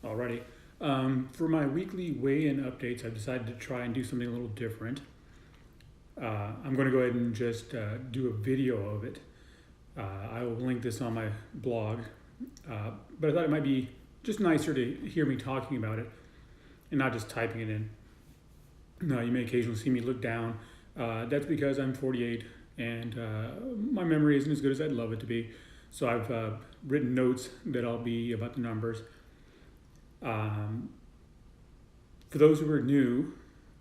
Alrighty. For my weekly weigh-in updates, I've decided to try and do something a little different. I'm going to go ahead and just do a video of it. I will link this on my blog, but I thought it might be just nicer to hear me talking about it and not just typing it in. Now, you may occasionally see me look down. That's because I'm 48 and my memory isn't as good as I'd love it to be. So I've written notes that'll be about the numbers. For those who are new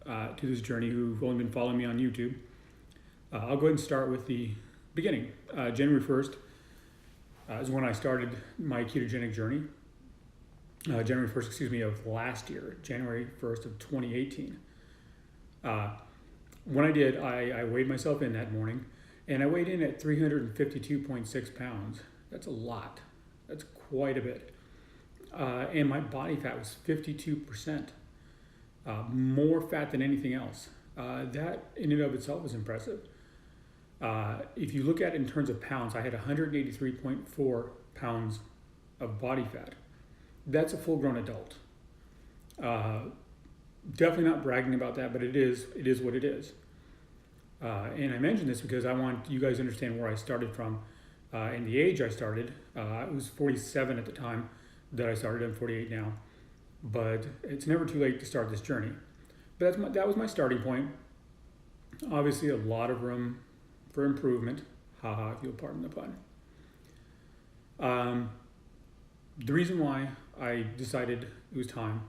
to this journey, who've only been following me on YouTube, I'll go ahead and start with the beginning. January 1st is when I started my ketogenic journey. January 1st, of last year, January 1st of 2018. When I did, I weighed myself in that morning, and I weighed in at 352.6 pounds. That's a lot. That's quite a bit. And my body fat was 52%, more fat than anything else. That in and of itself is impressive. If you look at it in terms of pounds, I had 183.4 pounds of body fat. That's a full-grown adult. Definitely not bragging about that, but it is what it is. And I mention this because I want you guys to understand where I started from and the age I started. I was 47 at the time that I started. I'm 48 now, but it's never too late to start this journey. But that was my starting point. Obviously, a lot of room for improvement. Haha, if you'll pardon the pun. The reason why I decided it was time,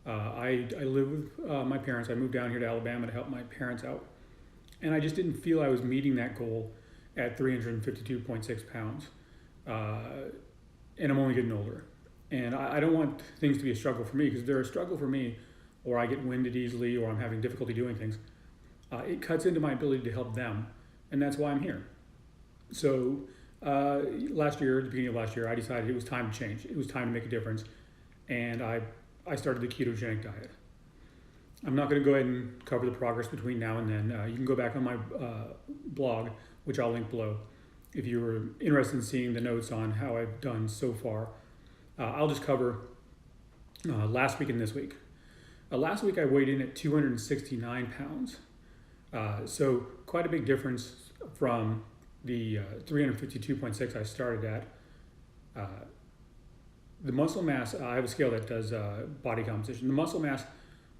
I live with my parents. I moved down here to Alabama to help my parents out, and I just didn't feel I was meeting that goal at 352.6 pounds. And I'm only getting older. And I don't want things to be a struggle for me, because if they're a struggle for me, or I get winded easily, or I'm having difficulty doing things, it cuts into my ability to help them, and that's why I'm here. So last year, at the beginning of last year, I decided it was time to change. It was time to make a difference, and I started the ketogenic diet. I'm not going to go ahead and cover the progress between now and then. You can go back on my blog, which I'll link below, if you were interested in seeing the notes on how I've done so far. I'll just cover last week and this week. Last week I weighed in at 269 pounds. So quite a big difference from the 352.6 I started at. The muscle mass, I have a scale that does body composition. The muscle mass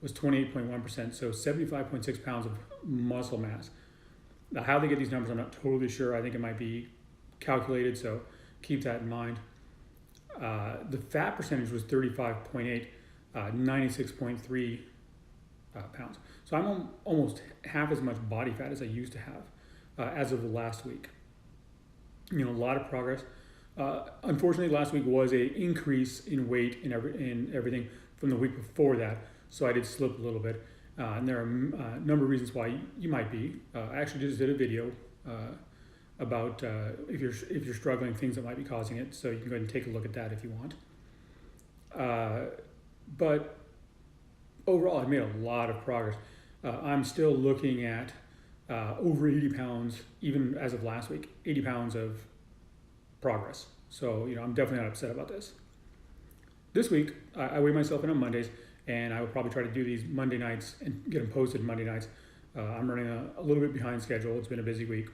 was 28.1%, so 75.6 pounds of muscle mass. Now, how they get these numbers, I'm not totally sure. I think it might be calculated, so keep that in mind. The fat percentage was 35.8, 96.3 pounds. So I'm almost half as much body fat as I used to have as of the last week. You know, a lot of progress. Unfortunately, last week was an increase in weight in everything from the week before that, so I did slip a little bit. And there are a number of reasons why you might be. I actually just did a video about if you're struggling, things that might be causing it. So you can go ahead and take a look at that if you want. But overall, I've made a lot of progress. I'm still looking at over 80 pounds, even as of last week, 80 pounds of progress. So, you know, I'm definitely not upset about this. This week, I weigh myself in on Mondays, and I will probably try to do these Monday nights and get them posted Monday nights. I'm running a little bit behind schedule. It's been a busy week.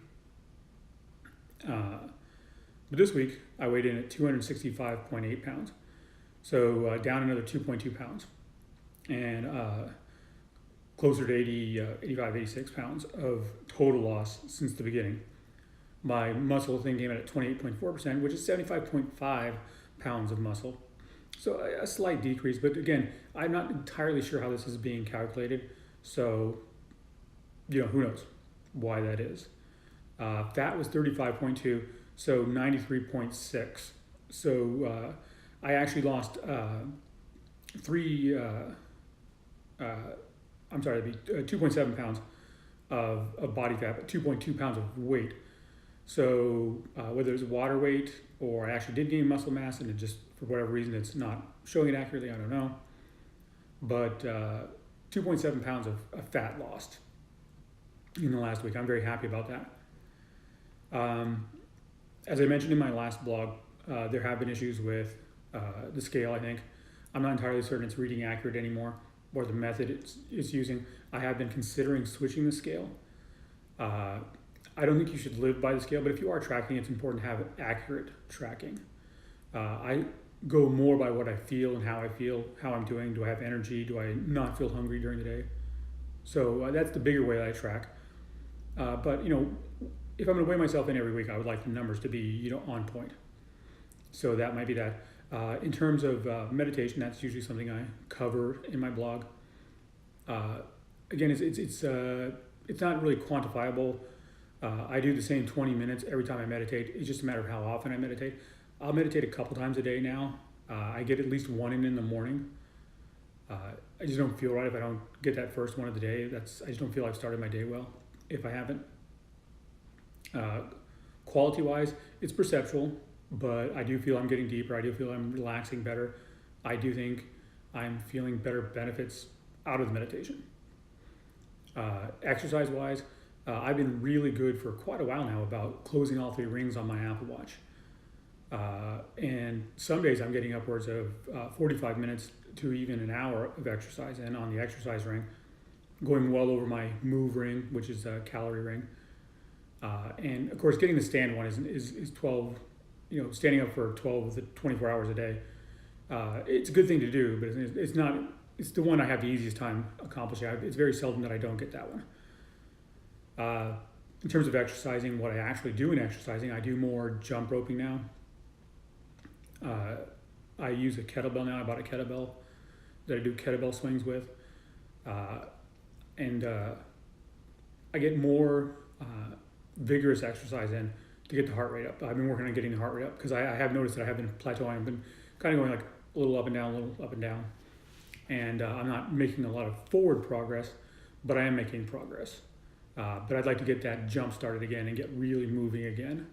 But this week, I weighed in at 265.8 pounds. So down another 2.2 pounds. And closer to 85, 86 pounds of total loss since the beginning. My muscle thing came in at 28.4%, which is 75.5 pounds of muscle. So a slight decrease, but again, I'm not entirely sure how this is being calculated. So, you know, who knows why that is. Fat was 35.2, so 93.6. So I actually lost 2.7 pounds of body fat, but 2.2 pounds of weight. So whether it's water weight or I actually did gain muscle mass and it just, for whatever reason, it's not showing it accurately, I don't know. But 2.7 pounds of fat lost in the last week. I'm very happy about that. As I mentioned in my last blog, there have been issues with the scale, I think. I'm not entirely certain it's reading accurate anymore, or the method it's using. I have been considering switching the scale. I don't think you should live by the scale, but if you are tracking, it's important to have accurate tracking. I go more by what I feel and how I feel, how I'm doing. Do I have energy? Do I not feel hungry during the day? So that's the bigger way that I track. But if I'm going to weigh myself in every week, I would like the numbers to be on point. So that might be that. In terms of meditation, that's usually something I cover in my blog. Again, it's not really quantifiable. I do the same 20 minutes every time I meditate. It's just a matter of how often I meditate. I'll meditate a couple times a day now. I get at least one in the morning. I just don't feel right if I don't get that first one of the day. I just don't feel I've started my day well if I haven't. Quality-wise, it's perceptual, but I do feel I'm getting deeper. I do feel I'm relaxing better. I do think I'm feeling better benefits out of the meditation. Exercise-wise, I've been really good for quite a while now about closing all 3 rings on my Apple Watch. And some days I'm getting upwards of 45 minutes to even an hour of exercise, and on the exercise ring, going well over my move ring, which is a calorie ring. And of course, getting the stand one is 12, standing up for 12 of the 24 hours a day. It's a good thing to do, but it's not, it's the one I have the easiest time accomplishing. It's very seldom that I don't get that one. In terms of exercising, what I actually do in exercising, I do more jump roping now. I use a kettlebell now. I bought a kettlebell that I do kettlebell swings with. And I get more vigorous exercise in to get the heart rate up. I've been working on getting the heart rate up because I have noticed that I have been plateauing. I've been kind of going like a little up and down, a little up and down. And I'm not making a lot of forward progress, but I am making progress. But I'd like to get that jump started again and get really moving again,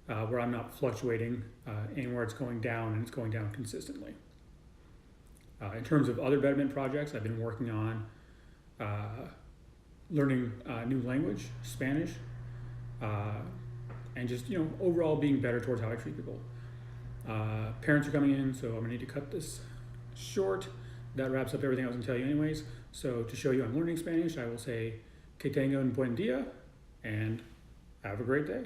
where I'm not fluctuating and where it's going down and it's going down consistently. In terms of other betterment projects, I've been working on learning a new language, Spanish, and just overall being better towards how I treat people. Parents are coming in, so I'm gonna need to cut this short. That wraps up everything I was gonna tell you anyways. So to show you I'm learning Spanish, I will say que tenga un buen día and have a great day.